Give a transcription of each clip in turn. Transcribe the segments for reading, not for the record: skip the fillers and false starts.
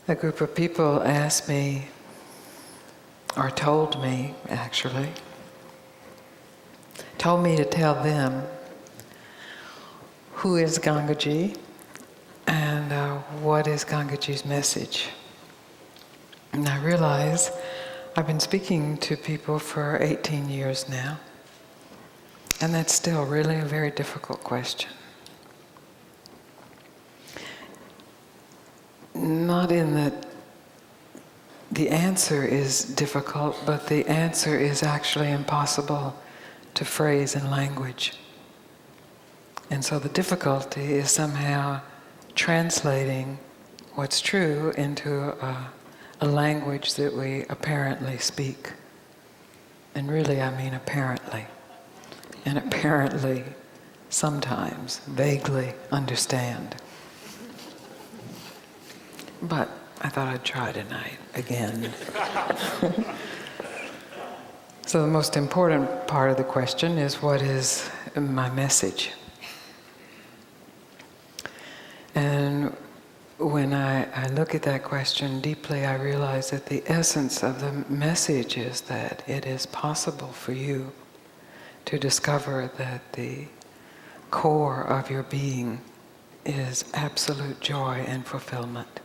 A group of people asked me, or told me actually, told me to tell them who is Gangaji and what is Gangaji's message. And I realize I've been speaking to people for 18 years now, and that's still really a very difficult question. Not in that the answer is difficult, but the answer is actually impossible to phrase in language. And so the difficulty is somehow translating what's true into a language that we apparently speak. And really, I mean apparently. And apparently, sometimes, vaguely understand. But I thought I'd try tonight again. So the most important part of the question is, what is my message? And when I look at that question deeply, I realize that the essence of the message is that it is possible for you to discover that the core of your being is absolute joy and fulfillment.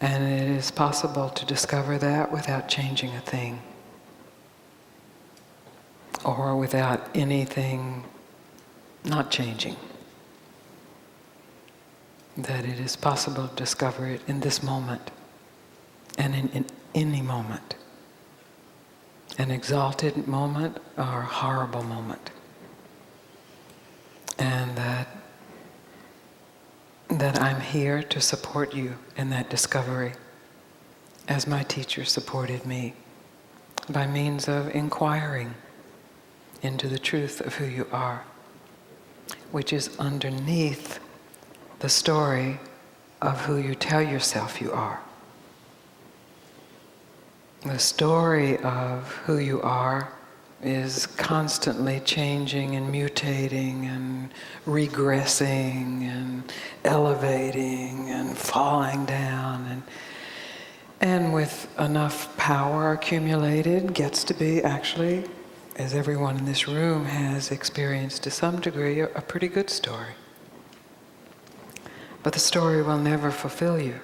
And it is possible to discover that without changing a thing, or without anything not changing. That it is possible to discover it in this moment, and in any moment. An exalted moment or a horrible moment. And that I'm here to support you in that discovery, as my teacher supported me, by means of inquiring into the truth of who you are, which is underneath the story of who you tell yourself you are. The story of who you are is constantly changing and mutating and regressing and elevating and falling down, and with enough power accumulated gets to be actually, as everyone in this room has experienced to some degree, a pretty good story. But the story will never fulfill you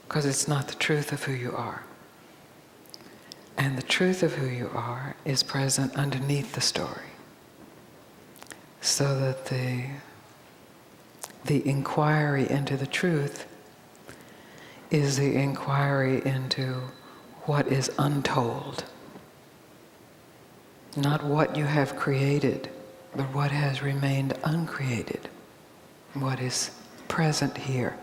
because it's not the truth of who you are. And the truth of who you are is present underneath the story. So that the inquiry into the truth is the inquiry into what is untold. Not what you have created, but what has remained uncreated. What is present here,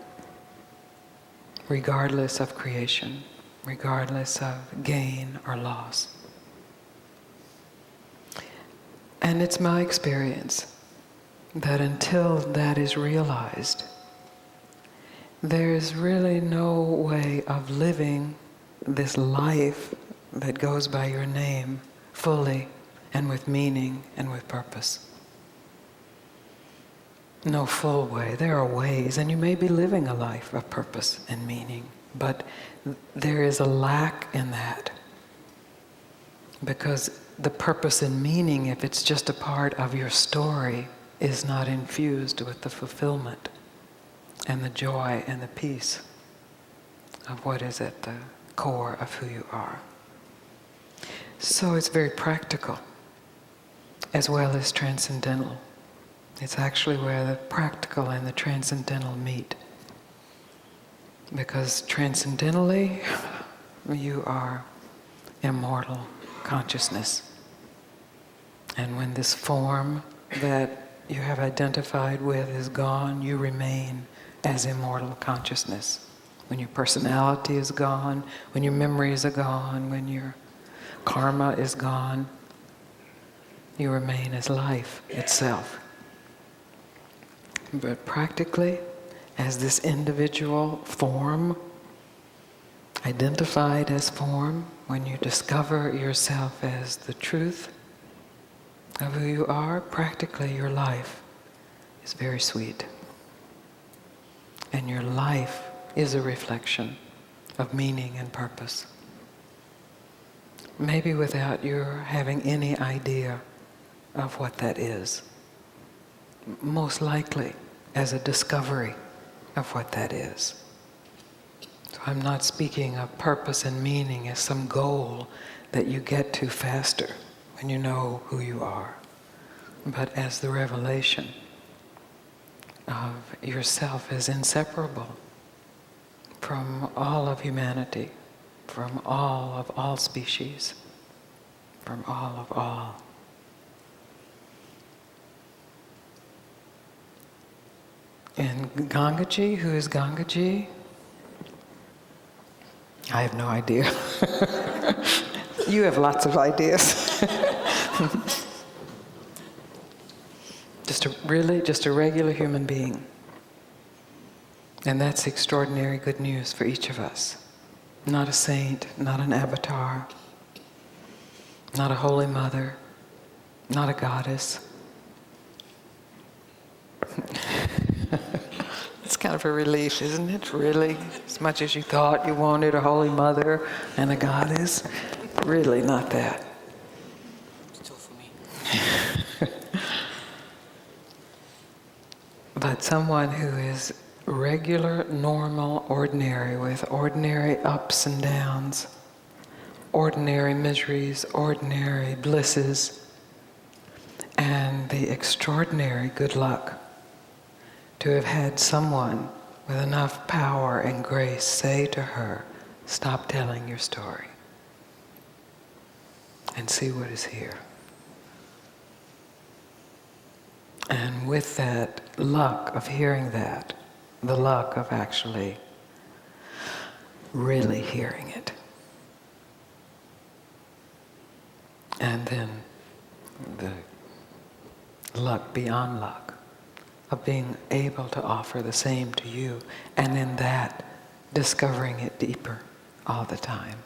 regardless of creation, regardless of gain or loss. And it's my experience that until that is realized, there is really no way of living this life that goes by your name fully and with meaning and with purpose. No full way. There are ways, and you may be living a life of purpose and meaning, but there is a lack in that. Because the purpose and meaning, if it's just a part of your story, is not infused with the fulfillment and the joy and the peace of what is at the core of who you are. So it's very practical as well as transcendental. It's actually where the practical and the transcendental meet. Because transcendentally, you are immortal consciousness. And when this form that you have identified with is gone, you remain as immortal consciousness. When your personality is gone, when your memories are gone, when your karma is gone, you remain as life itself. But practically, as this individual form, identified as form, when you discover yourself as the truth of who you are, practically your life is very sweet. and your life is a reflection of meaning and purpose. Maybe without your having any idea of what that is. Most likely as a discovery of what that is. So I'm not speaking of purpose and meaning as some goal that you get to faster when you know who you are, but as the revelation of yourself as inseparable from all of humanity, from all species, from all of all. And Gangaji, who is Gangaji? I have no idea. You have lots of ideas. Just a regular human being. And that's extraordinary good news for each of us. Not a saint, not an avatar, not a holy mother, not a goddess. It's kind of a relief, isn't it? Really? As much as you thought you wanted a holy mother and a goddess, really not that. Still for me. But someone who is regular, normal, ordinary, with ordinary ups and downs, ordinary miseries, ordinary blisses, and the extraordinary good luck to have had someone with enough power and grace say to her, stop telling your story and see what is here. And with that luck of hearing that, the luck of actually really hearing it. And then the luck beyond luck of being able to offer the same to you, and in that discovering it deeper all the time.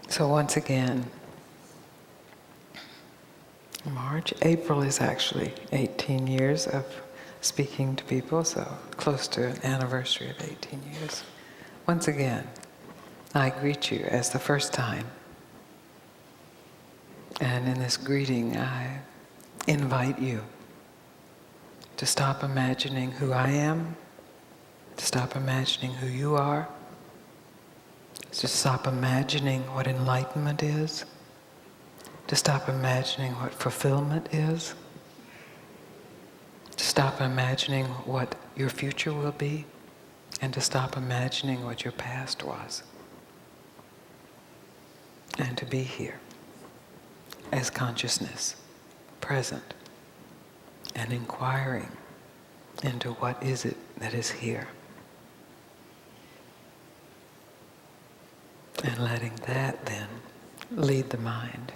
So once again, April is actually 18 years of speaking to people, so close to an anniversary of 18 years. Once again, I greet you as the first time. And in this greeting, I invite you to stop imagining who I am, to stop imagining who you are, to stop imagining what enlightenment is, to stop imagining what fulfillment is, to stop imagining what your future will be, and to stop imagining what your past was. And to be here as consciousness, present, and inquiring into what is it that is here. And letting that then lead the mind.